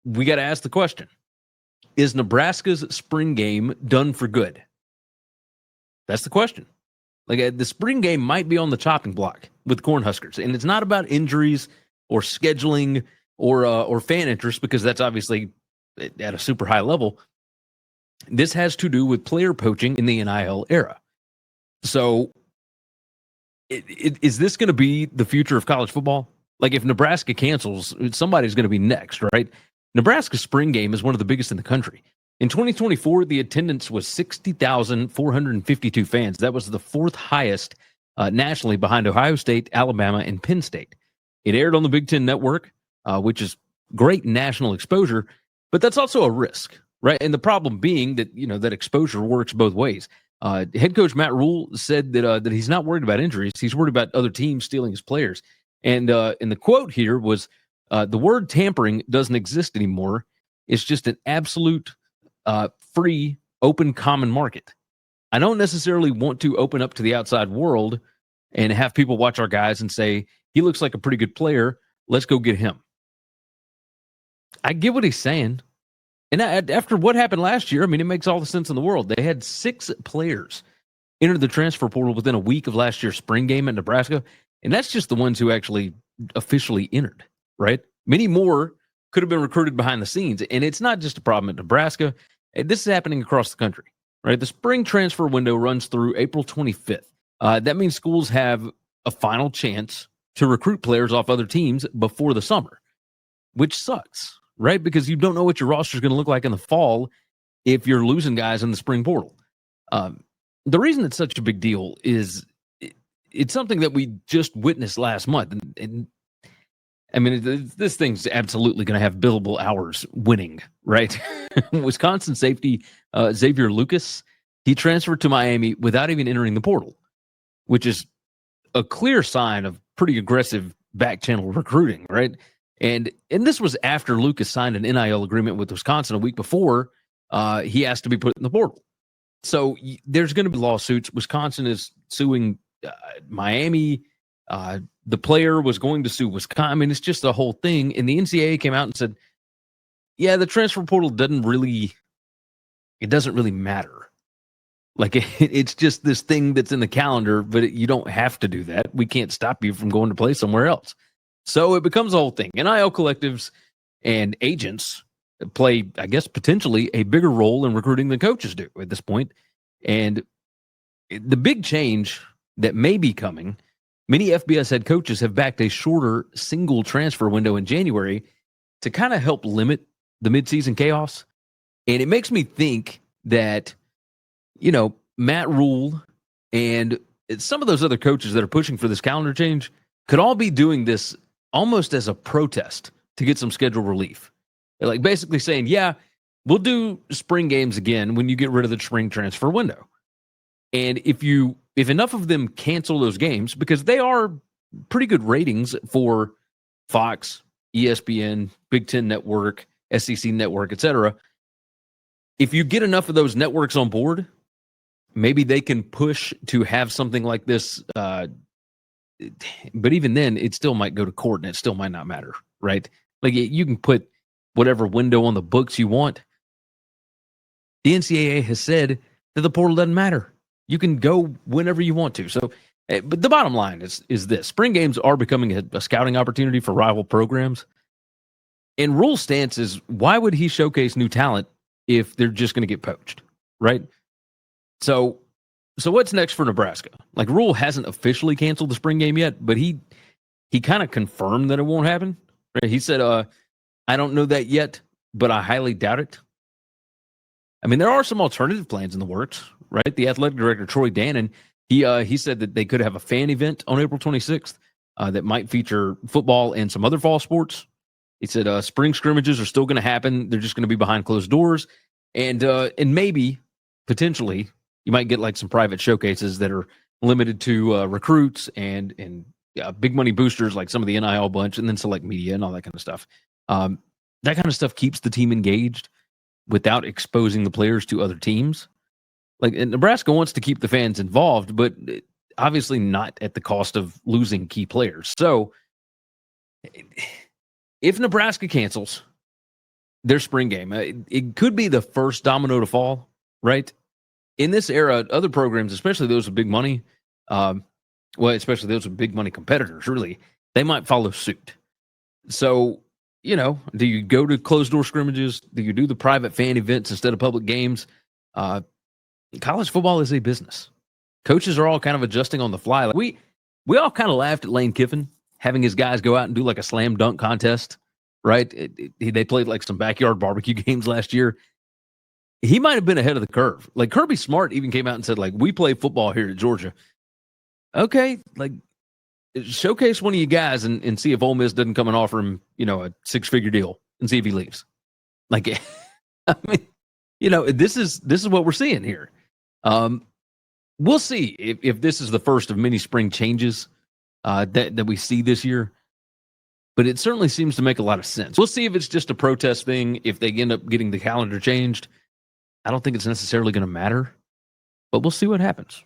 we got to ask the question, is Nebraska's spring game done for good? That's the question. Like, the spring game might be on the chopping block with Cornhuskers, and it's not about injuries or scheduling or fan interest, because that's obviously at a super high level. This has to do with player poaching in the NIL era. So, is this going to be the future of college football? Like, if Nebraska cancels, somebody's going to be next, right? Nebraska's spring game is one of the biggest in the country. In 2024, the attendance was 60,452 fans. That was the fourth highest nationally, behind Ohio State, Alabama, and Penn State. It aired on the Big Ten Network, which is great national exposure, but that's also a risk, right? And the problem being that, that exposure works both ways. Head coach Matt Rhule said that he's not worried about injuries. He's worried about other teams stealing his players. And the quote here was, the word tampering doesn't exist anymore. It's just an absolute free, open, common market. I don't necessarily want to open up to the outside world and have people watch our guys and say, he looks like a pretty good player, let's go get him. I get what he's saying. And after what happened last year, I mean, it makes all the sense in the world. They had 6 players enter the transfer portal within a week of last year's spring game at Nebraska, and that's just the ones who actually officially entered, right? Many more could have been recruited behind the scenes, and it's not just a problem at Nebraska. This is happening across the country, right? The spring transfer window runs through April 25th. That means schools have a final chance to recruit players off other teams before the summer, which sucks, right? Because you don't know what your roster is going to look like in the fall if you're losing guys in the spring portal. The reason it's such a big deal is it's something that we just witnessed last month. And I mean, this thing's absolutely going to have billable hours winning, right? Wisconsin safety Xavier Lucas, he transferred to Miami without even entering the portal, which is a clear sign of pretty aggressive back channel recruiting, right? And this was after Lucas signed an NIL agreement with Wisconsin a week before he asked to be put in the portal. So there's going to be lawsuits. Wisconsin is suing Miami. The player was going to sue Wisconsin. I mean, it's just a whole thing. And the NCAA came out and said, yeah, the transfer portal doesn't really matter. Like, it's just this thing that's in the calendar, but you don't have to do that. We can't stop you from going to play somewhere else. So it becomes a whole thing. NIL collectives and agents play, I guess, potentially a bigger role in recruiting than coaches do at this point. And the big change that may be coming, many FBS head coaches have backed a shorter single transfer window in January to kind of help limit the midseason chaos. And it makes me think that, Matt Rhule and some of those other coaches that are pushing for this calendar change could all be doing this almost as a protest to get some schedule relief. They're like basically saying, yeah, we'll do spring games again when you get rid of the spring transfer window. And if enough of them cancel those games, because they are pretty good ratings for Fox, ESPN, Big Ten Network, SEC Network, etc. If you get enough of those networks on board, maybe they can push to have something like this. But even then, it still might go to court and it still might not matter, right? Like, you can put whatever window on the books you want. The NCAA has said that the portal doesn't matter. You can go whenever you want to. So, but the bottom line is this: spring games are becoming a scouting opportunity for rival programs. And Rhule's stance is, why would he showcase new talent if they're just going to get poached, right? So what's next for Nebraska? Like, Rhule hasn't officially canceled the spring game yet, but he kind of confirmed that it won't happen. Right? He said, I don't know that yet, but I highly doubt it. I mean, there are some alternative plans in the works, right? The athletic director, Troy Dannon, he said that they could have a fan event on April 26th that might feature football and some other fall sports. He said spring scrimmages are still going to happen. They're just going to be behind closed doors. And maybe, potentially, you might get like some private showcases that are limited to recruits and big money boosters, like some of the NIL bunch, and then select media and all that kind of stuff. That kind of stuff keeps the team engaged without exposing the players to other teams. Like, Nebraska wants to keep the fans involved, but obviously not at the cost of losing key players. So if Nebraska cancels, their spring game. It could be the first domino to fall, right? In this era, other programs, especially those with big money, especially those with big money competitors, really, they might follow suit. So, do you go to closed door scrimmages? Do you do the private fan events instead of public games? College football is a business. Coaches are all kind of adjusting on the fly. Like we all kind of laughed at Lane Kiffin having his guys go out and do like a slam dunk contest, right? They played like some backyard barbecue games last year. He might have been ahead of the curve. Like Kirby Smart even came out and said, like, we play football here at Georgia. Okay, like showcase one of you guys and see if Ole Miss doesn't come and offer him, a 6-figure deal and see if he leaves. Like, I mean, this is what we're seeing here. We'll see if this is the first of many spring changes that we see this year. But it certainly seems to make a lot of sense. We'll see if it's just a protest thing, if they end up getting the calendar changed. I don't think it's necessarily going to matter, but we'll see what happens.